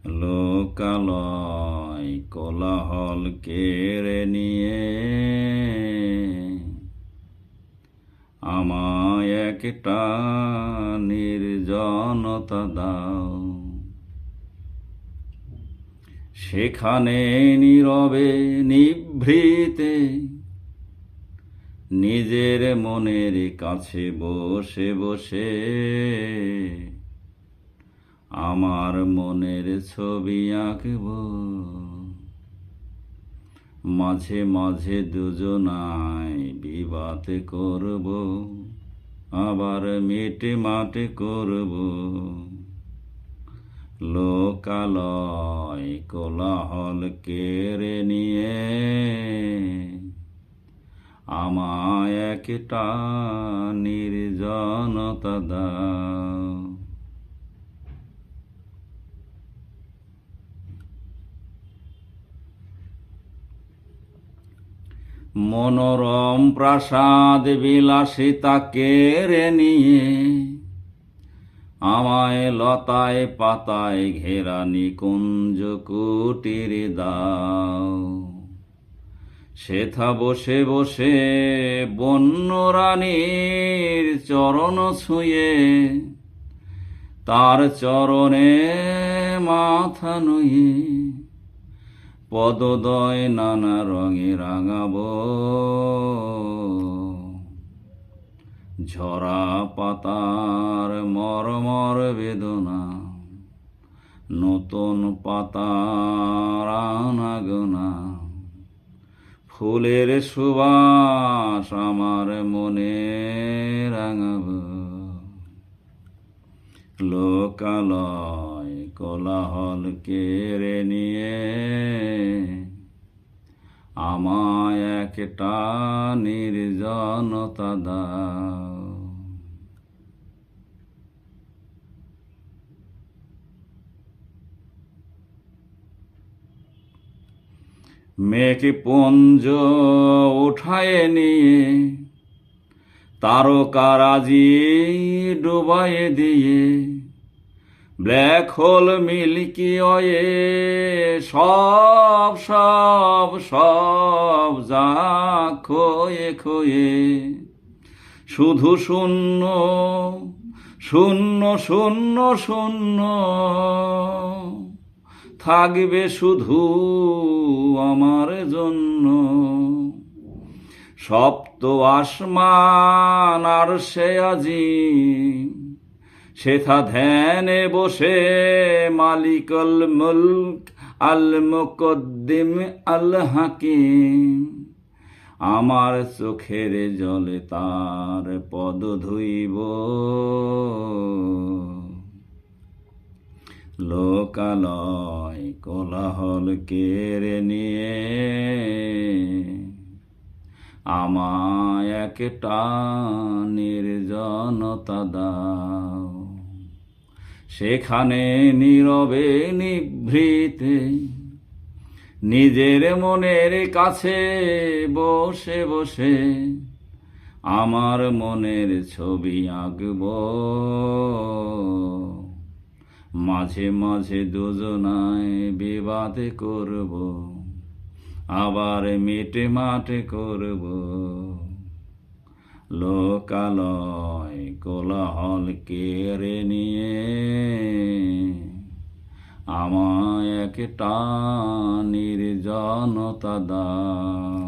লোকালয় কোলাহল কেড়ে নিয়ে আমায় একটা নির্জনতা দাও, সেখানে নীরবে নিভৃতে নিজের মনের কাছে বসে বসে আমার মনের ছবি আঁকব। মাঝে মাঝে দুজনায় বিবাদ করব, আবার মিটমাট করব। লোকালয় কোলাহল কেড়ে নিয়ে আমায় একটা নির্জনতা দাও। মনোরম প্রাসাদ বিলাসিতা কেড়ে নিয়ে আমায় লতায় পাতায় ঘেরা নিকুঞ্জ কুটির দাও। সেথা বসে বসে বন্য রানীর চরণ ছুঁয়ে তার চরণে মাথা নুয়ে পদদয় নানা রঙে রাঙাবো। ঝরা পাতার মরমর বেদনা, নতুন পাতার আনাগোনা, ফুলের সুবাস আমার মনে রাঙাবো। লোকালয় কোলাহল কেড়ে নিয়ে আমায় একটা নির্জনতা দাও। মেঘে পুঞ্জ উঠায় নিয়ে তারকারাজি ডুবাইয়ে দিয়ে ব্ল্যাক হোল মিল্কি ওয়ে সব সব সব যা খোয়ে খোয়ে শুধু শূন্য শূন্য শূন্য শূন্য থাকবে শুধু আমার জন্য। সপ্ত আসমান আর সে আজিম সেথা ধ্যানে বসে মালিকুল মুলক আল মুকদ্দিম আল হাকিম আমার চোখের জলে তার পদ ধুইব। লোকালয় কোলাহল কেড়ে নিয়ে আমায় একটা নির্জনতা দাও, সেখানে নীরবে নিভৃতে নিজের মনের কাছে বসে বসে আমার মনের ছবি আঁকব। মাঝে মাঝে দুজনায় বিবাদ করব, আবার মিটমাট করব। লোকালয় কোলাহল কেড়ে নিয়ে আমায় একটা নির্জনতা দাও।